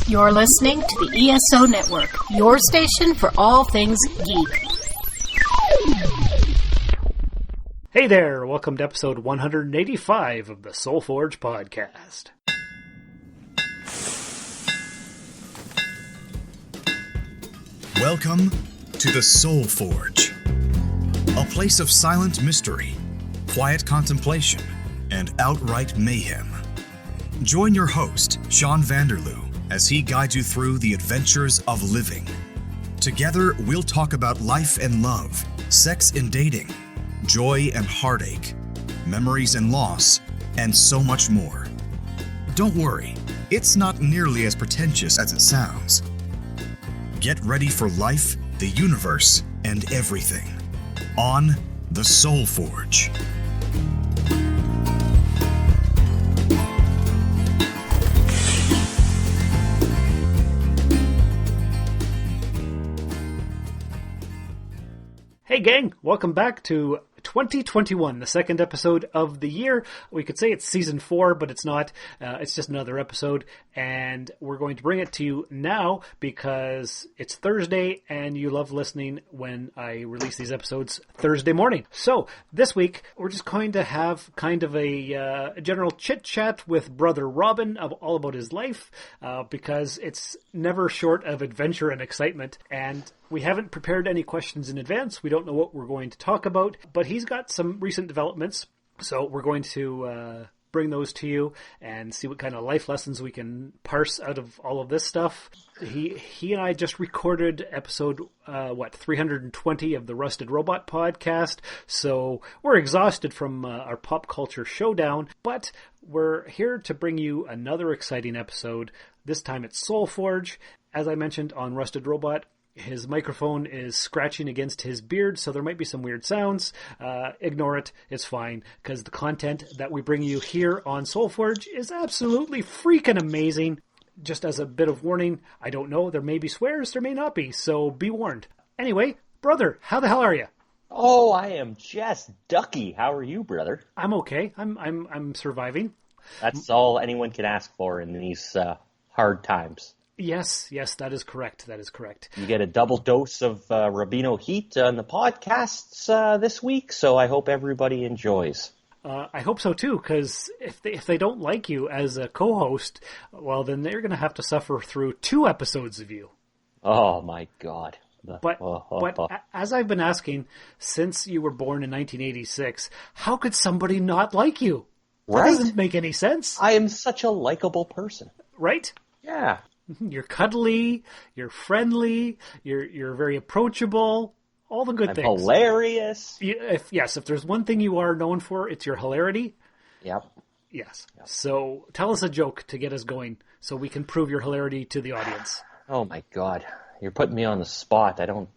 You're listening to the ESO Network, your station for all things geek. Hey there, welcome to episode 185 of the Soul Forge podcast. Welcome to the Soul Forge, a place of silent mystery, quiet contemplation, and outright mayhem. Join your host, Sean Vanderloo, as he guides you through the adventures of living. Together, we'll talk about life and love, sex and dating, joy and heartache, memories and loss, and so much more. Don't worry, it's not nearly as pretentious as it sounds. Get ready for life, the universe, and everything on the Soul Forge. Hey gang, welcome back to 2021, the second episode of the year. We could say it's season 4, but it's not. It's just another episode, and we're going to bring it to you now because it's Thursday, and you love listening when I release these episodes Thursday morning. So this week, we're just going to have kind of a general chit-chat with Brother Robin of all about his life, because it's never short of adventure and excitement, and we haven't prepared any questions in advance. We don't know what we're going to talk about, but he's got some recent developments, so we're going to bring those to you and see what kind of life lessons we can parse out of all of this stuff. He and I just recorded episode 320 of the Rusted Robot podcast, so we're exhausted from our pop culture showdown, but we're here to bring you another exciting episode. This time it's Soul Forge. As I mentioned on Rusted Robot, his microphone is scratching against his beard, so there might be some weird sounds. Ignore it. It's fine, because the content that we bring you here on Soulforge is absolutely freaking amazing. Just as a bit of warning, I don't know, there may be swears, there may not be, so be warned. Anyway, brother, how the hell are you? Oh, I am just ducky. How are you, brother? I'm okay. I'm surviving. That's all anyone can ask for in these hard times. Yes, that is correct. You get a double dose of Rubino heat on the podcasts this week, so I hope everybody enjoys. I hope so too, because if they don't like you as a co-host, well, then they're going to have to suffer through 2 episodes of you. Oh my God! But as I've been asking since you were born in 1986, how could somebody not like you? Right? That doesn't make any sense. I am such a likable person. Right? Yeah. You're cuddly, you're friendly, you're very approachable, all the good things. Hilarious. If there's one thing you are known for, it's your hilarity. Yep. Yes. So tell us a joke to get us going so we can prove your hilarity to the audience. Oh my God. You're putting me on the spot. I don't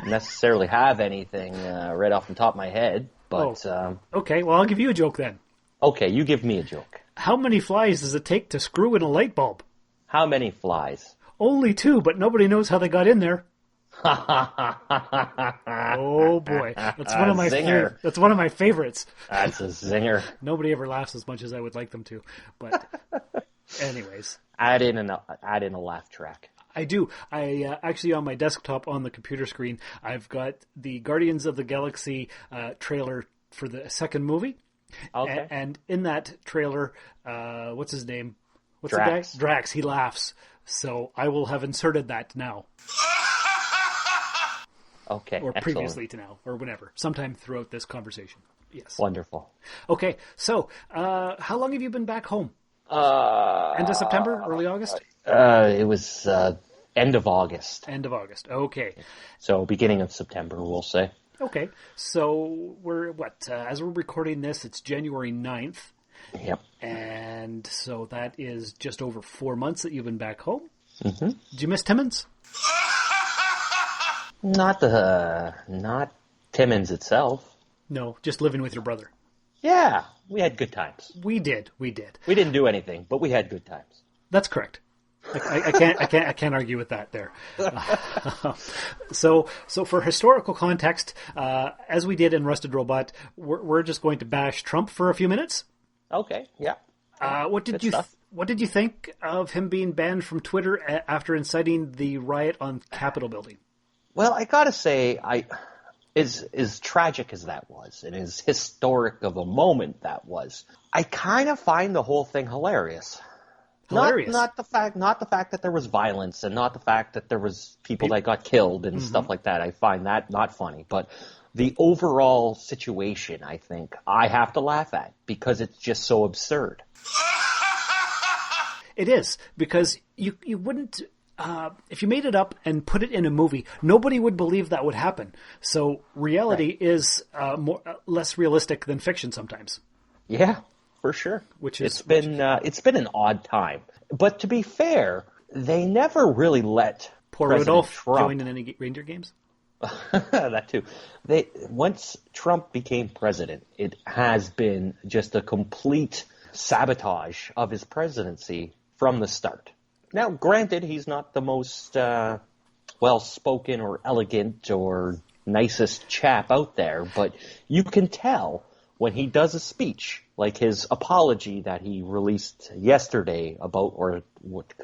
necessarily have anything right off the top of my head, but... Okay, well, I'll give you a joke then. Okay, you give me a joke. How many flies does it take to screw in a light bulb? How many flies? Only 2, but nobody knows how they got in there. Oh boy, that's one of my that's one of my favorites. That's a zinger. Nobody ever laughs as much as I would like them to, but anyways, add in a laugh track. I do. I actually on my desktop on the computer screen, I've got the Guardians of the Galaxy trailer for the second movie. Okay. And in that trailer, what's his name? What's Drax. the guy? Drax. He laughs. So I will have inserted that now. Okay. Or excellent. previously to now, or whenever. Sometime throughout this conversation. Yes. Wonderful. Okay. So, how long have you been back home? End of September? Early August? It was end of August. End of August. Okay. So beginning of September, we'll say. Okay. So we're, as we're recording this, it's January 9th. Yep. And so that is just over 4 months that you've been back home. Mm-hmm. Did you miss Timmins? Not Timmins itself. No, just living with your brother. Yeah, we had good times. We did. We didn't do anything, but we had good times. That's correct. I can't argue with that there. So for historical context, as we did in Rusted Robot, we're just going to bash Trump for a few minutes. Okay, yeah. What did you what did you think of him being banned from Twitter after inciting the riot on Capitol building? Well, I gotta say, as tragic as that was, and as historic of a moment that was, I kind of find the whole thing hilarious. Hilarious. Not the fact that there was violence, and not the fact that there was people that got killed and stuff like that. I find that not funny, but the overall situation, I think, I have to laugh at because it's just so absurd. It is, because you wouldn't, if you made it up and put it in a movie, nobody would believe that would happen. So reality is less realistic than fiction sometimes. Yeah, for sure. It's been an odd time. But to be fair, they never really let poor President Rudolph Trump join in any reindeer games. That too. Once Trump became president, it has been just a complete sabotage of his presidency from the start. Now, granted, he's not the most well-spoken or elegant or nicest chap out there, but you can tell when he does a speech, like his apology that he released yesterday about, or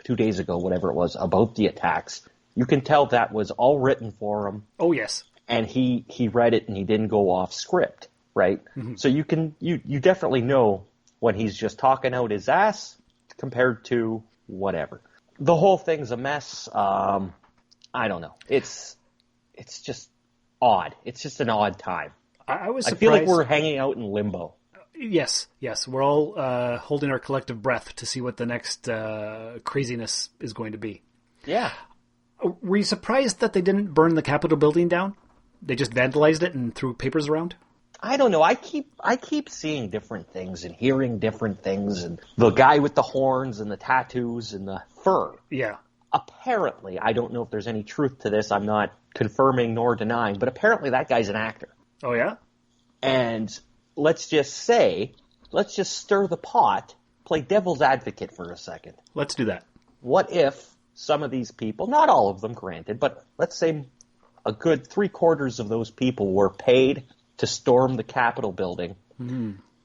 2 days ago, whatever it was, about the attacks. You can tell that was all written for him. Oh, yes. And he read it and he didn't go off script, right? Mm-hmm. So you definitely know when he's just talking out his ass compared to whatever. The whole thing's a mess. I don't know. It's just odd. It's just an odd time. I was surprised. I feel like we're hanging out in limbo. Yes. We're all holding our collective breath to see what the next craziness is going to be. Yeah. Were you surprised that they didn't burn the Capitol building down? They just vandalized it and threw papers around? I don't know. I keep seeing different things and hearing different things, and the guy with the horns and the tattoos and the fur. Yeah. Apparently, I don't know if there's any truth to this. I'm not confirming nor denying, but apparently that guy's an actor. Oh, yeah? And let's just stir the pot, play devil's advocate for a second. Let's do that. What if some of these people, not all of them granted, but let's say a good 3/4 of those people were paid to storm the Capitol building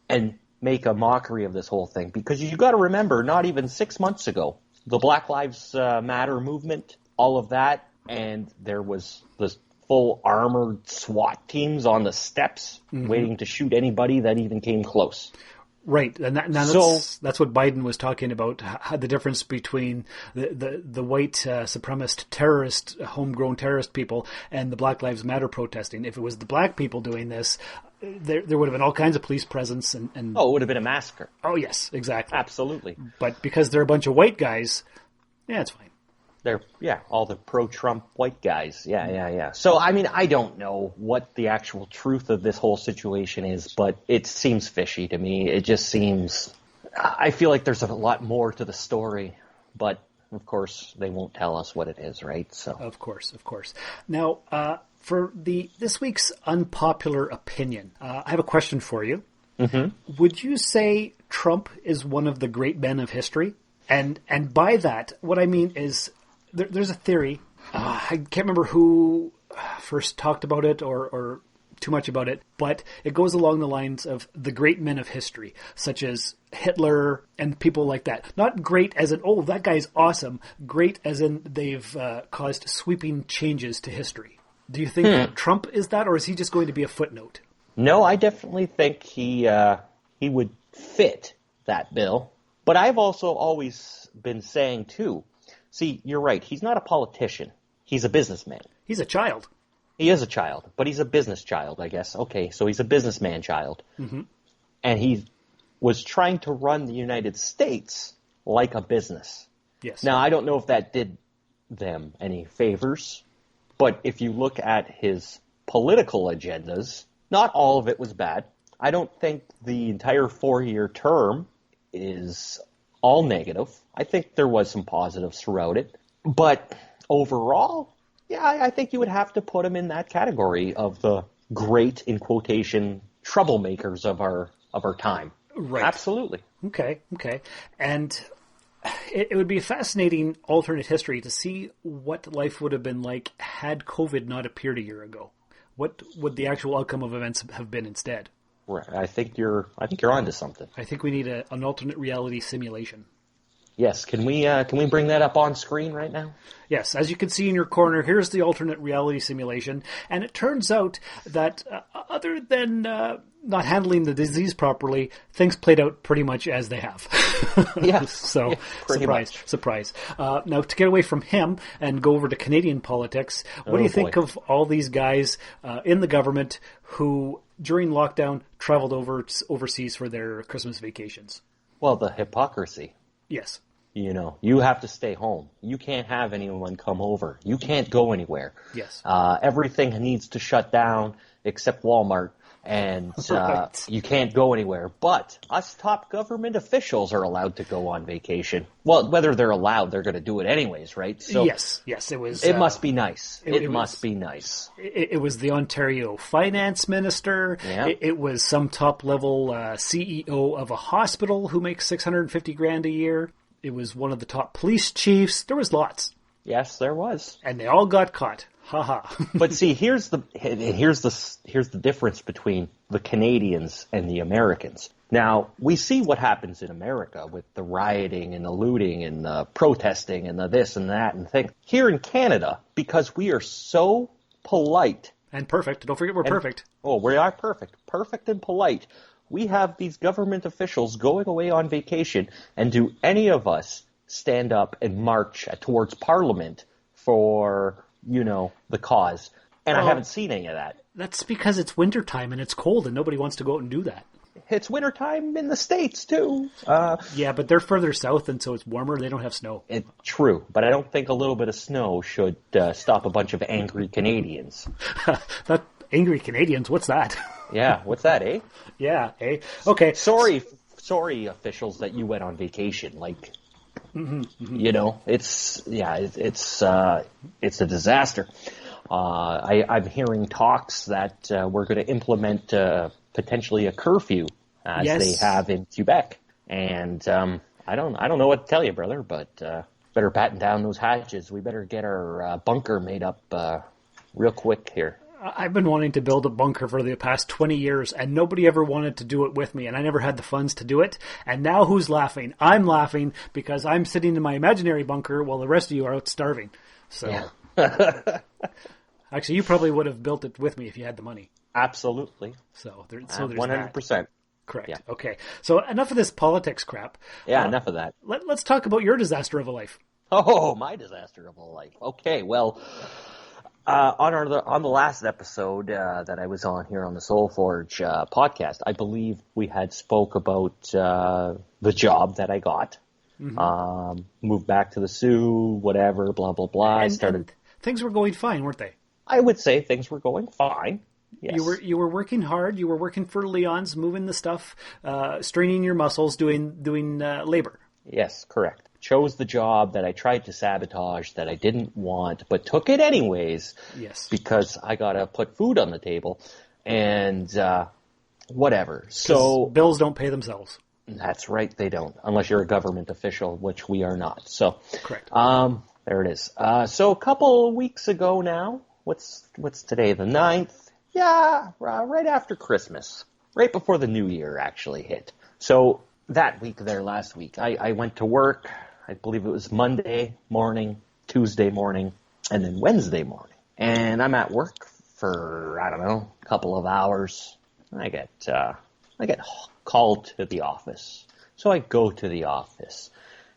and make a mockery of this whole thing? Because you got to remember, not even 6 months ago, the Black Lives Matter movement, all of that, and there was this full armored SWAT teams on the steps waiting to shoot anybody that even came close. Right, and that's what Biden was talking about, the difference between the white supremacist terrorist, homegrown terrorist people and the Black Lives Matter protesting. If it was the black people doing this, there would have been all kinds of police presence. And it would have been a massacre. Oh, yes, exactly. Absolutely. But because they're a bunch of white guys, it's fine. All the pro-Trump white guys. Yeah. So, I mean, I don't know what the actual truth of this whole situation is, but it seems fishy to me. It just seems, I feel like there's a lot more to the story, but of course they won't tell us what it is, right? So Of course. Now, for this week's unpopular opinion, I have a question for you. Mm-hmm. Would you say Trump is one of the great men of history? And by that, what I mean is, there's a theory. I can't remember who first talked about it or too much about it, but it goes along the lines of the great men of history, such as Hitler and people like that. Not great as in, that guy's awesome. Great as in they've caused sweeping changes to history. Do you think Trump is that, or is he just going to be a footnote? No, I definitely think he would fit that bill. But I've also always been saying, too, see, you're right. He's not a politician. He's a businessman. He's a child. He is a child, but he's a business child, I guess. Okay, so he's a businessman child. Mm-hmm. And he was trying to run the United States like a business. Yes. Now, I don't know if that did them any favors, but if you look at his political agendas, not all of it was bad. I don't think the entire 4-year term is all negative. I think there was some positives throughout it. But overall, I think you would have to put him in that category of the great, in quotation, troublemakers of our time. Right. Absolutely. Okay. And it would be a fascinating alternate history to see what life would have been like had COVID not appeared a year ago. What would the actual outcome of events have been instead? Right. I think you're onto something. I think we need an alternate reality simulation. Yes, can we bring that up on screen right now? Yes, as you can see in your corner, here's the alternate reality simulation, and it turns out that other than not handling the disease properly, things played out pretty much as they have. Yeah. So, yeah, surprise. Now, to get away from him and go over to Canadian politics, what do you think of all these guys in the government who, during lockdown, traveled overseas for their Christmas vacations? Well, the hypocrisy. Yes. You know, you have to stay home. You can't have anyone come over. You can't go anywhere. Yes. Everything needs to shut down except Walmart, and Right. you can't go anywhere. But us top government officials are allowed to go on vacation. Well, whether they're allowed, they're going to do it anyways, right? So yes, it was. It must be nice. It was- must be nice. It was the Ontario finance minister. Yeah. It was some top-level CEO of a hospital who makes $650,000 a year. It was one of the top police chiefs. There was lots, Yes, there was. and they all got caught. Ha ha. But see, here's the difference between the Canadians and the Americans. Now, we see what happens in America with the rioting and the looting and the protesting and the this and that and thing. Here in Canada, because we are so polite. And perfect. Don't forget we're perfect. Oh, we are perfect. Perfect and polite. We have these government officials going away on vacation, and do any of us stand up and march towards Parliament for, the cause? And I haven't seen any of that. That's because it's wintertime and it's cold and nobody wants to go out and do that. It's wintertime in the States, too. Yeah, but they're further south and so it's warmer. They don't have snow. It's true, but I don't think a little bit of snow should stop a bunch of angry Canadians. That angry Canadians, what's that? Yeah, what's that, eh? Yeah, eh? Okay. Sorry, officials, that you went on vacation. Like, it's a disaster. I'm hearing talks that we're going to implement potentially a curfew as they have in Quebec, and I don't know what to tell you, brother, but better batten down those hatches. We better get our bunker made up real quick here. I've been wanting to build a bunker for the past 20 years, and nobody ever wanted to do it with me, and I never had the funds to do it. And now who's laughing? I'm laughing because I'm sitting in my imaginary bunker while the rest of you are out starving. So, actually, you probably would have built it with me if you had the money. Absolutely. So there's 100%. that. Correct. Yeah. Okay. So enough of this politics crap. Yeah, enough of that. Let's talk about your disaster of a life. Oh, my disaster of a life. Okay, well, on the last episode that I was on here on the Soul Forge podcast, I believe we had spoke about the job that I got. Moved back to the Sioux, whatever, blah, blah, blah. And things were going fine, weren't they? I would say things were going fine. Yes. You were working hard. You were working for Leon's, moving the stuff, straining your muscles, doing labor. Yes, correct. Chose the job that I tried to sabotage, that I didn't want, but took it anyways. Yes. Because I gotta put food on the table, and whatever. So bills don't pay themselves. That's right, they don't, unless you're a government official, which we are not. So correct. There it is. So a couple of weeks ago now, what's today, the 9th? Yeah, right after Christmas, right before the New Year actually hit. So that week there, last week, I went to work. I believe it was Monday morning, Tuesday morning, and then Wednesday morning. And I'm at work for, I don't know, a couple of hours. I get called to the office. So I go to the office.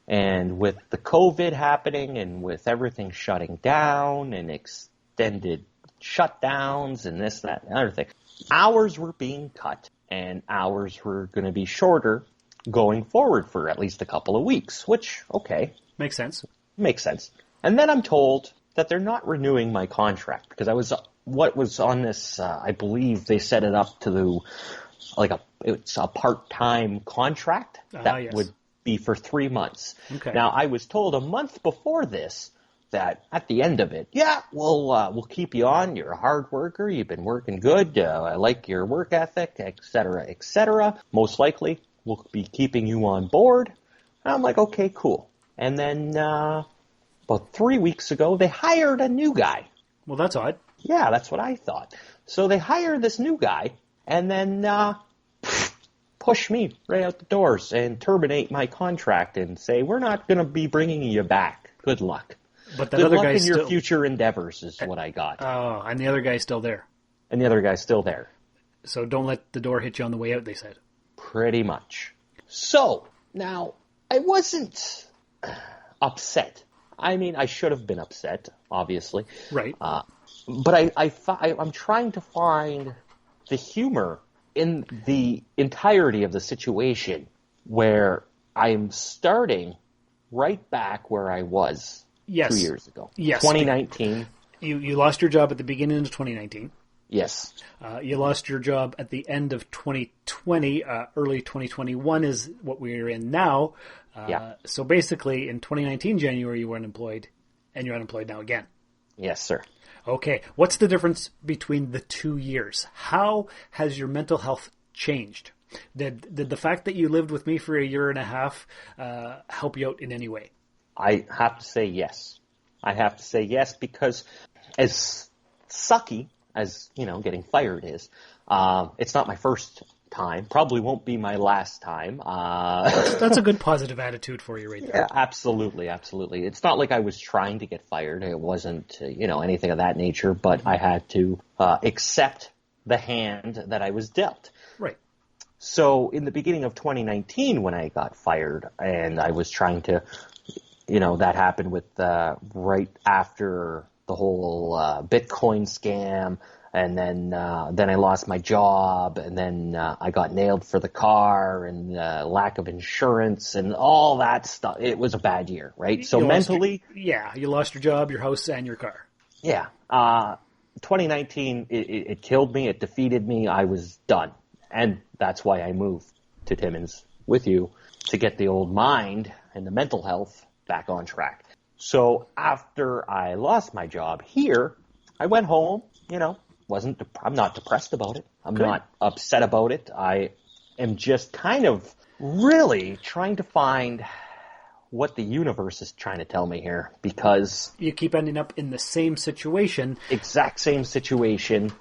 And with the COVID happening and with everything shutting down and extended shutdowns and this, that, and other thing, hours were being cut and hours were going to be shorter going forward for at least a couple of weeks, which, okay. Makes sense. Makes sense. And then I'm told that they're not renewing my contract because what was on this, I believe they set it up to it's a part-time contract that would be for 3 months. Okay. Now, I was told a month before this that at the end of it, we'll keep you on. You're a hard worker. You've been working good. I like your work ethic, et cetera, et cetera. Most likely, we'll be keeping you on board. And I'm like, okay, cool. And then about 3 weeks ago, they hired a new guy. Well, that's odd. Yeah, that's what I thought. So they hire this new guy, and then push me right out the doors and terminate my contract and say, we're not going to be bringing you back. Good luck. But that Good other luck guy's in your still... future endeavors is what I got. Oh, and the other guy's still there. And the other guy's still there. So don't let the door hit you on the way out, they said. Pretty much. So, now, I wasn't upset. I mean, I should have been upset, obviously. Right. But I'm trying to find the humor in the entirety of the situation where I'm starting right back where I was 2 years ago. Yes. 2019. You lost your job at the beginning of 2019. Yes. You lost your job at the end of 2020. Early 2021 is what we're in now. Yeah. So basically, in 2019 January, you were unemployed, and you're unemployed now again. Yes, sir. Okay. What's the difference between the 2 years? How has your mental health changed? Did the fact that you lived with me for a year and a half help you out in any way? I have to say yes. I have to say yes because as sucky as, getting fired is, it's not my first time. Probably won't be my last time. That's a good positive attitude for you right there. Yeah, absolutely, absolutely. It's not like I was trying to get fired. It wasn't, anything of that nature, but I had to accept the hand that I was dealt. Right. So in the beginning of 2019 when I got fired and I was trying to, that happened with right after the whole Bitcoin scam, and then I lost my job, and then I got nailed for the car and lack of insurance and all that stuff. It was a bad year, right? So mentally... you lost your job, your house, and your car. Yeah. 2019, it killed me. It defeated me. I was done. And that's why I moved to Timmins with you to get the old mind and the mental health back on track. So after I lost my job here, I went home, I'm not depressed about it. I'm not upset about it. I am just kind of really trying to find what the universe is trying to tell me here, because you keep ending up in the same situation. Exact same situation.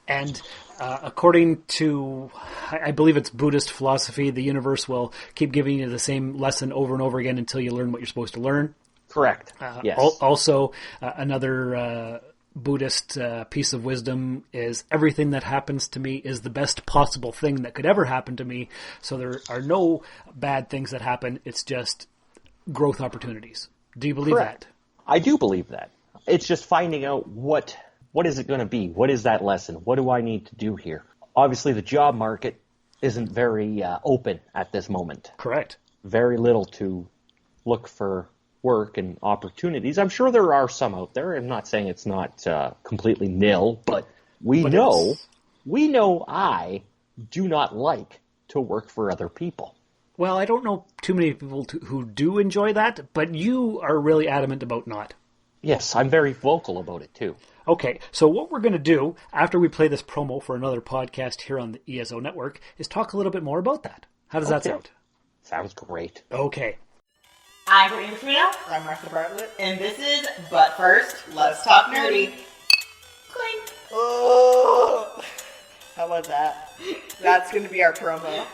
And according to, I believe it's Buddhist philosophy, the universe will keep giving you the same lesson over and over again until you learn what you're supposed to learn. Correct. Yes. Also, another Buddhist piece of wisdom is everything that happens to me is the best possible thing that could ever happen to me. So there are no bad things that happen. It's just growth opportunities. Do you believe that? I do believe that. It's just finding out what is it going to be? What is that lesson? What do I need to do here? Obviously, the job market isn't very open at this moment. Correct. Very little to look for work and opportunities. I'm sure there are some out there. I'm not saying it's not completely nil, but we know I do not like to work for other people. Well, I don't know too many people who do enjoy that, but you are really adamant about not. Yes, I'm very vocal about it too. Okay, so what we're going to do after we play this promo for another podcast here on the ESO Network is talk a little bit more about that. How does that sound? Sounds great. Okay. I'm Brittany Petrino. I'm Martha Bartlett. And this is But First, Let's Talk Nerdy. Clink. Oh, how about that? That's going to be our promo.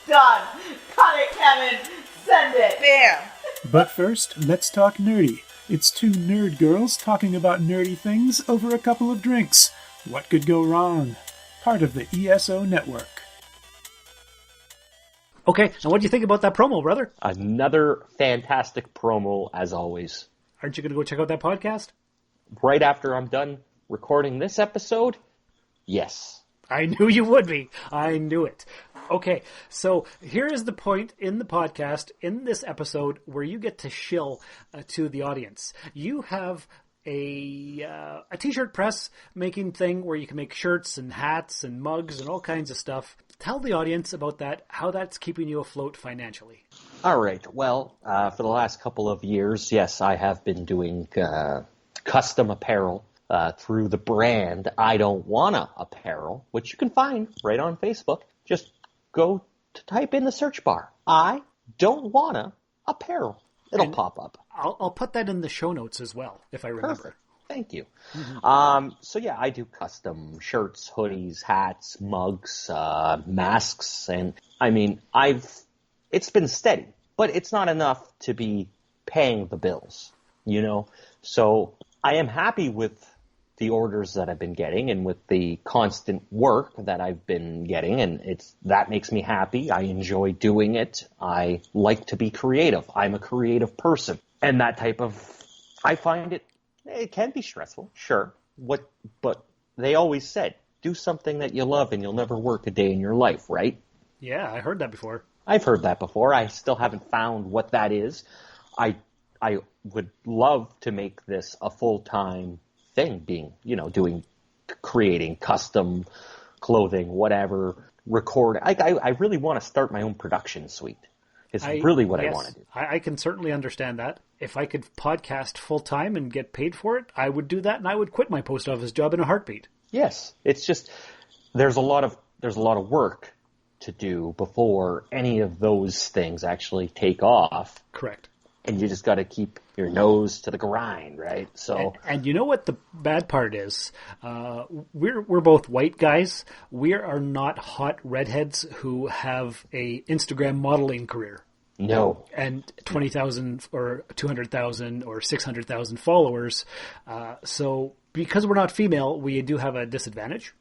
Done. Cut it, Kevin. Send it. Bam. But first, let's talk nerdy. It's two nerd girls talking about nerdy things over a couple of drinks. What could go wrong? Part of the ESO Network. Okay, and what do you think about that promo, brother? Another fantastic promo, as always. Aren't you going to go check out that podcast? Right after I'm done recording this episode? Yes. I knew you would be. I knew it. Okay, so here is the point in the podcast, in this episode, where you get to shill to the audience. You have a t-shirt press making thing where you can make shirts and hats and mugs and all kinds of stuff. Tell the audience about that, how that's keeping you afloat financially. All right. Well, for the last couple of years, yes, I have been doing custom apparel through the brand I Don't Wanna Apparel, which you can find right on Facebook. Just go to type in the search bar. I Don't Wanna Apparel. It'll pop up. I'll put that in the show notes as well, if I remember. Perfect. Thank you. So yeah, I do custom shirts, hoodies, hats, mugs, masks, and I mean, it's been steady, but it's not enough to be paying the bills, So I am happy with the orders that I've been getting and with the constant work that I've been getting, and that makes me happy. I enjoy doing it. I like to be creative. I'm a creative person, and that type of, I find it can be stressful, sure. But they always said, do something that you love and you'll never work a day in your life, right? Yeah, I heard that before. I've heard that before. I still haven't found what that is. I would love to make this a full-time thing, creating custom clothing, whatever, record. I really want to start my own production suite. It's really what I want to do. I can certainly understand that. If I could podcast full-time and get paid for it, I would do that, and I would quit my post office job in a heartbeat. Yes. It's just, there's a lot of work to do before any of those things actually take off. Correct. And you just got to keep your nose to the grind, right? So, and you know what the bad part is? We're both white guys. We are not hot redheads who have a Instagram modeling career. No. And 20,000 or 200,000 or 600,000 followers. So because we're not female, we do have a disadvantage.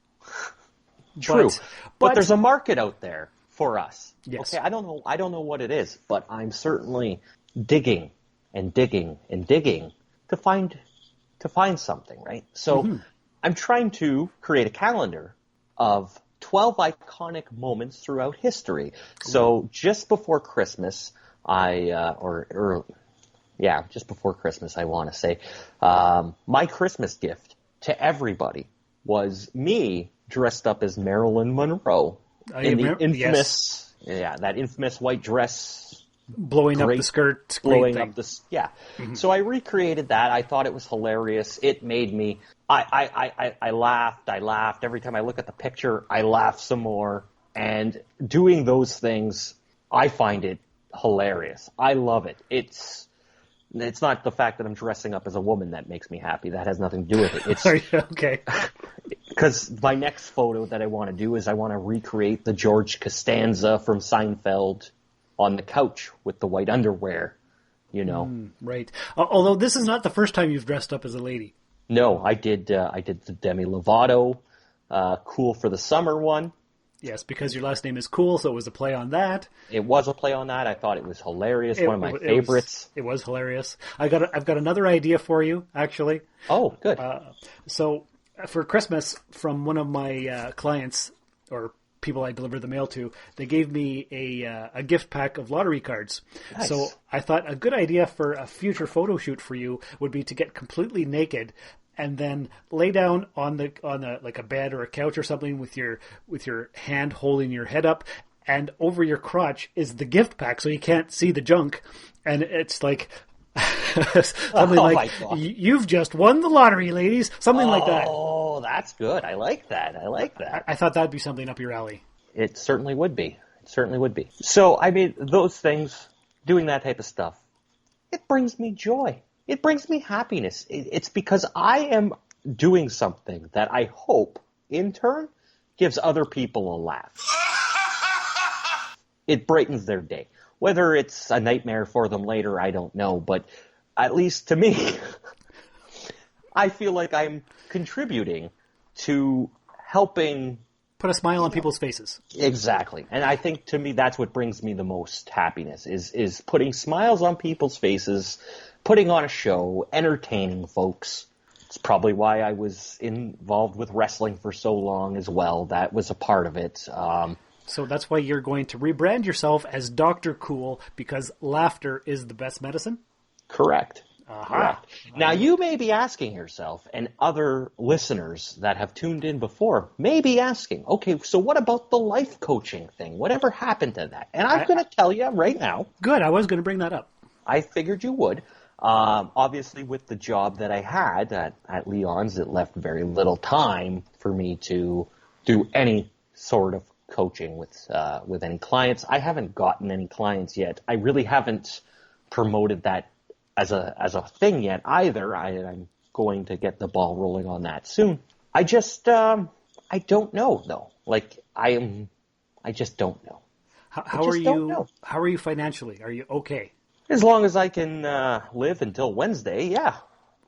But there's a market out there for us. Yes. Okay, I don't know what it is, but I'm certainly digging and digging and digging to find something, right? So I'm trying to create a calendar of 12 iconic moments throughout history. So just before Christmas, just before Christmas, I want to say, my Christmas gift to everybody was me dressed up as Marilyn Monroe in the infamous, that infamous white dress. Blowing up the skirt. Blowing up the, yeah. Mm-hmm. So I recreated that. I thought it was hilarious. It made me, I laughed. Every time I look at the picture, I laugh some more. And doing those things, I find it hilarious. I love it. It's not the fact that I'm dressing up as a woman that makes me happy. That has nothing to do with it. It's okay. Because my next photo that I want to do is I want to recreate the George Costanza from Seinfeld on the couch with the white underwear, Right. Although this is not the first time you've dressed up as a lady. No, I did the Demi Lovato, Cool for the Summer one. Yes, because your last name is Cool, so it was a play on that. It was a play on that. I thought it was hilarious. One of my favorites. It was hilarious. I've got another idea for you, actually. Oh, good. So for Christmas, from one of my clients or people I deliver the mail to, they gave me a gift pack of lottery cards. Nice. So I thought a good idea for a future photo shoot for you would be to get completely naked and then lay down on like a bed or a couch or something with your hand holding your head up, and over your crotch is the gift pack so you can't see the junk, and it's like something like, you've just won the lottery, ladies. Something like that. Oh, that's good. I like that. I thought that'd be something up your alley. It certainly would be. So, I mean, those things, doing that type of stuff, it brings me joy. It brings me happiness. It's because I am doing something that I hope, in turn, gives other people a laugh. It brightens their day. Whether it's a nightmare for them later, I don't know, but at least to me, I feel like I'm contributing to helping put a smile on people's faces. Exactly. And I think to me that's what brings me the most happiness is putting smiles on people's faces, putting on a show, entertaining folks. It's probably why I was involved with wrestling for so long as well. That was a part of it. So that's why you're going to rebrand yourself as Dr. Cool, because laughter is the best medicine? Correct. Uh-huh. Correct. Now, you may be asking yourself, and other listeners that have tuned in before may be asking, okay, so what about the life coaching thing? Whatever happened to that? And I'm going to tell you right now. Good. I was going to bring that up. I figured you would. Obviously, with the job that I had at Leon's, it left very little time for me to do any sort of coaching with any clients. I haven't gotten any clients yet. I really haven't promoted that as a thing yet either. I'm going to get the ball rolling on that soon. I just, I don't know though. Like I just don't know. How are you? How are you financially? Are you okay? As long as I can live until Wednesday, yeah.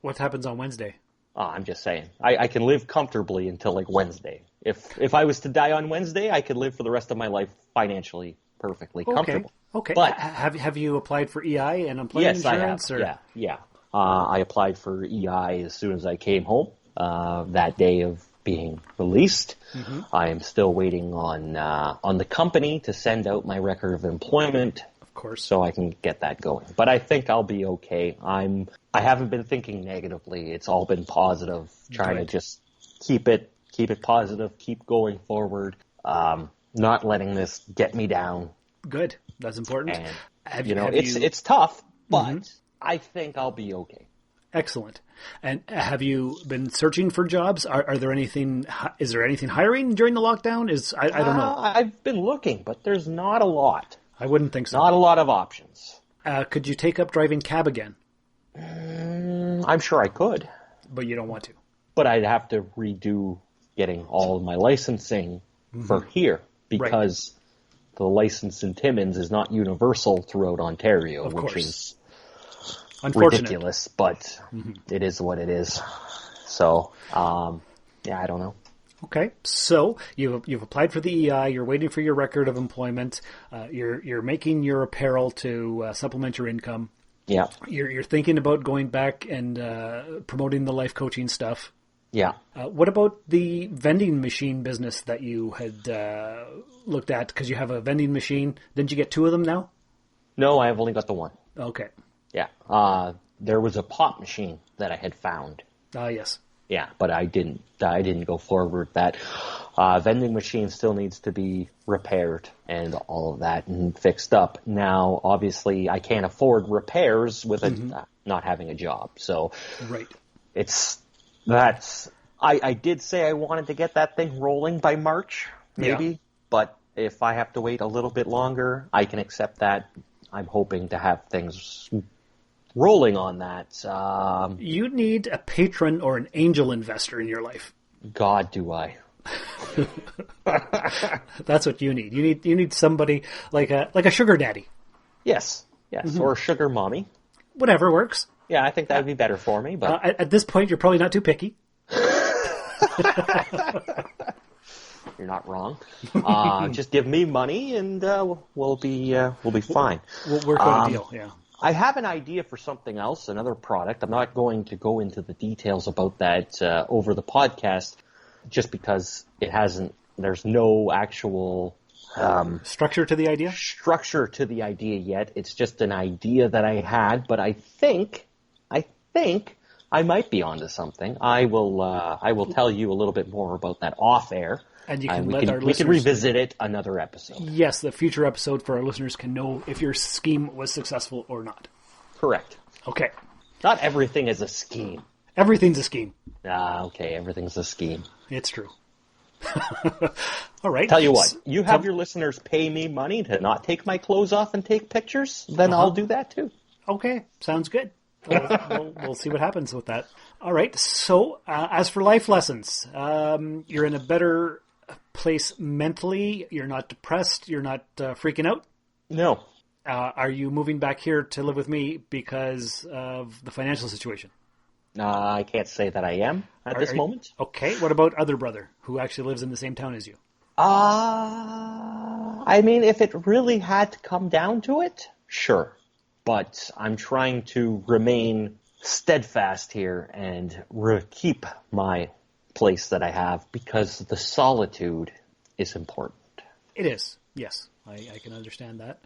What happens on Wednesday? I'm just saying. I can live comfortably until like Wednesday. If I was to die on Wednesday, I could live for the rest of my life financially perfectly comfortable. Okay. But have you applied for EI and unemployment insurance? I have. Yeah. I applied for EI as soon as I came home that day of being released. Mm-hmm. I am still waiting on the company to send out my record of employment. Of course. So I can get that going. But I think I'll be okay. I haven't been thinking negatively. It's all been positive. Trying to just keep it positive, keep going forward. Not letting this get me down. Good. That's important. And, it's tough, but I think I'll be okay. Excellent. And have you been searching for jobs? Is there anything hiring during the lockdown? I don't know. I've been looking, but there's not a lot. I wouldn't think so. Not a lot of options. Could you take up driving cab again? I'm sure I could. But you don't want to. But I'd have to redo getting all of my licensing for here because the license in Timmins is not universal throughout Ontario, which is ridiculous, but it is what it is. So, I don't know. Okay, so you've applied for the EI. You're waiting for your record of employment. You're making your apparel to supplement your income. Yeah. You're thinking about going back and promoting the life coaching stuff. Yeah. What about the vending machine business that you had looked at? Because you have a vending machine. Didn't you get 2 of them now? No, I have only got the 1. Okay. Yeah. There was a pop machine that I had found. Yes. Yeah, but I didn't go forward with that. Vending machine still needs to be repaired and all of that and fixed up. Now, obviously, I can't afford repairs with not having a job. So, I did say I wanted to get that thing rolling by March, maybe. But if I have to wait a little bit longer, I can accept that. I'm hoping to have things rolling on that. You need a patron or an angel investor in your life. God, do I. That's what you need. You need somebody like a sugar daddy. Yes, or a sugar mommy. Whatever works. Yeah, I think that would be better for me. But at this point, you're probably not too picky. You're not wrong. Just give me money, and we'll be fine. We'll work out a deal. Yeah. I have an idea for something else, another product. I'm not going to go into the details about that over the podcast, just because there's no actual structure to the idea? Structure to the idea yet. It's just an idea that I had, but I think I might be onto something. I will tell you a little bit more about that off air. And you can we can revisit it another episode. Yes, the future episode for our listeners can know if your scheme was successful or not. Correct. Okay. Not everything is a scheme. Everything's a scheme. Okay, everything's a scheme. It's true. All right. Tell you what, you have your listeners pay me money to not take my clothes off and take pictures, then I'll do that too. Okay, sounds good. We'll see what happens with that. All right, so as for life lessons, you're in a better place mentally. You're not depressed. You're not freaking out. No. Are you moving back here to live with me because of the financial situation? I can't say that I am at this moment. Okay. What about other brother who actually lives in the same town as you? I mean, if it really had to come down to it, sure. But I'm trying to remain steadfast here and keep my place that I have because the solitude is important. It is. Yes. I can understand that.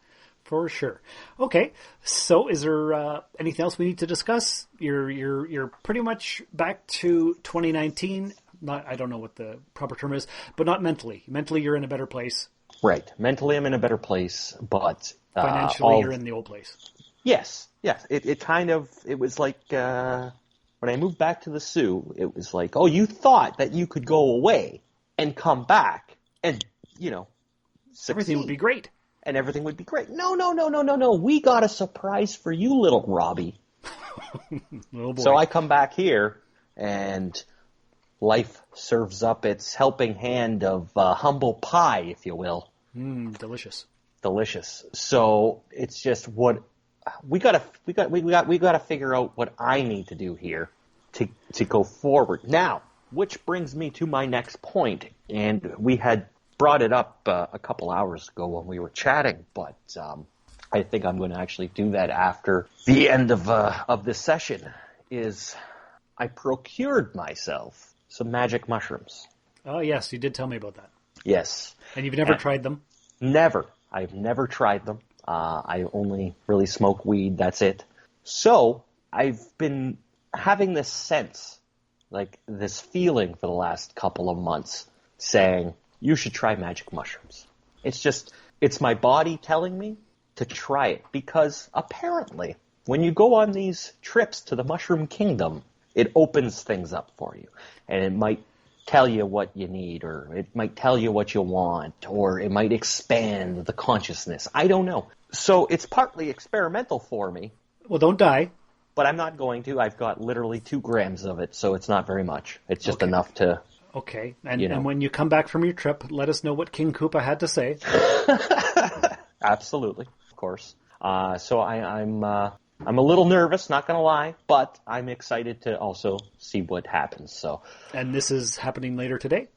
For sure. Okay, so is there anything else we need to discuss? You're pretty much back to 2019. I don't know what the proper term is, but not mentally. Mentally, you're in a better place. Right. Mentally, I'm in a better place, but financially, you're in the old place. Yes. It was like when I moved back to the Sioux. It was like, oh, you thought that you could go away and come back, and succeed. Everything would be great. And everything would be great. No. We got a surprise for you, little Robbie. Oh boy. So I come back here, and life serves up its helping hand of humble pie, if you will. Delicious. Delicious. So it's just what we gotta figure out what I need to do here to go forward. Now, which brings me to my next point, and we had brought it up a couple hours ago when we were chatting, but I think I'm going to actually do that after the end of this session. Is I procured myself some magic mushrooms. Oh yes, you did tell me about that. Yes. And you've never tried them? Never. I've never tried them. I only really smoke weed, that's it. So, I've been having this sense, like this feeling for the last couple of months, saying, you should try magic mushrooms. It's my body telling me to try it, because apparently, when you go on these trips to the Mushroom Kingdom, it opens things up for you. And it might tell you what you need, or it might tell you what you want, or it might expand the consciousness. I don't know. So it's partly experimental for me. Well, don't die. But I'm not going to. I've got literally 2 grams of it, so it's not very much. It's just enough to... Okay. And when you come back from your trip, let us know what King Koopa had to say. Absolutely. Of course. So I'm a little nervous, not going to lie, but I'm excited to also see what happens. So, and this is happening later today?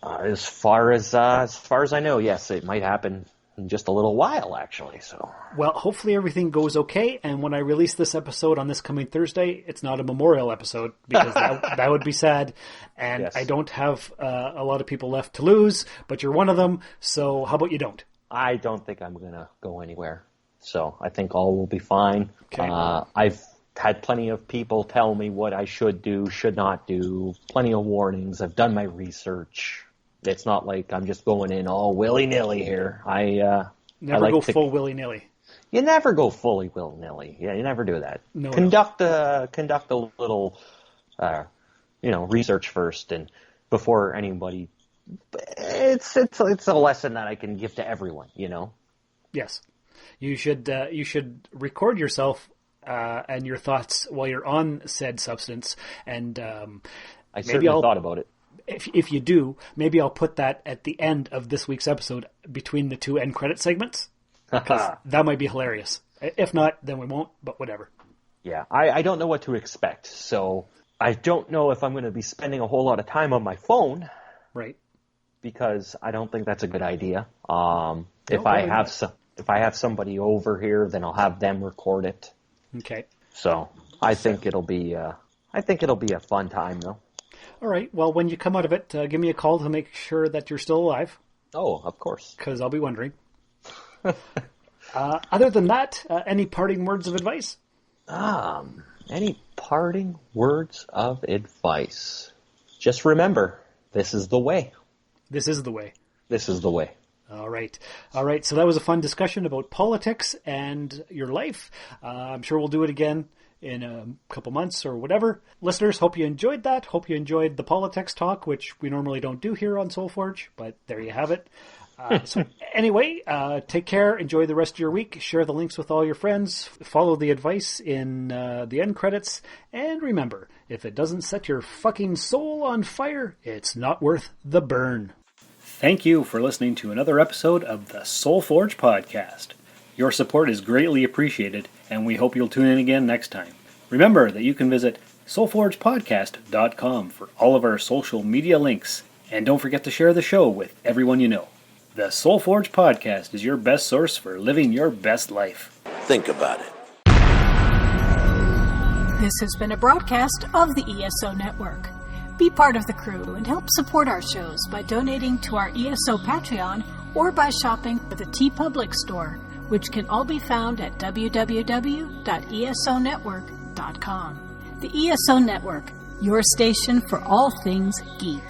As far as I know, yes, it might happen in just a little while, actually. So, well, hopefully everything goes okay, and when I release this episode on this coming Thursday, it's not a memorial episode, because that would be sad, and yes. I don't have a lot of people left to lose, but you're one of them, so how about you don't? I don't think I'm going to go anywhere. So I think all will be fine. Okay. I've had plenty of people tell me what I should do, should not do, plenty of warnings. I've done my research. It's not like I'm just going in all willy-nilly here. Never go full willy-nilly. You never go fully willy-nilly. Yeah, you never do that. No. Conduct a little, research first, and before anybody. It's a lesson that I can give to everyone. Yes. You should record yourself and your thoughts while you're on said substance, and I certainly thought about it. If you do, maybe I'll put that at the end of this week's episode between the 2 end credit segments, because that might be hilarious. If not, then we won't. But whatever. Yeah, I don't know what to expect, so I don't know if I'm going to be spending a whole lot of time on my phone. Right. Because I don't think that's a good idea. If I have somebody over here, then I'll have them record it. Okay. So I think it'll be a fun time, though. All right. Well, when you come out of it, give me a call to make sure that you're still alive. Oh, of course. Because I'll be wondering. Other than that, any parting words of advice? Any parting words of advice? Just remember, this is the way. This is the way. This is the way. All right. So that was a fun discussion about politics and your life. I'm sure we'll do it again in a couple months or whatever. Listeners, hope you enjoyed that. Hope you enjoyed the politics talk, which we normally don't do here on SoulForge, but there you have it. So anyway, take care. Enjoy the rest of your week. Share the links with all your friends. Follow the advice in the end credits. And remember, if it doesn't set your fucking soul on fire, it's not worth the burn. Thank you for listening to another episode of the SoulForge podcast. Your support is greatly appreciated, and we hope you'll tune in again next time. Remember that you can visit soulforgepodcast.com for all of our social media links, and don't forget to share the show with everyone you know. The SoulForge podcast is your best source for living your best life. Think about it. This has been a broadcast of the ESO Network. Be part of the crew and help support our shows by donating to our ESO Patreon or by shopping at the TeePublic store, which can all be found at www.esonetwork.com. The ESO Network, your station for all things geek.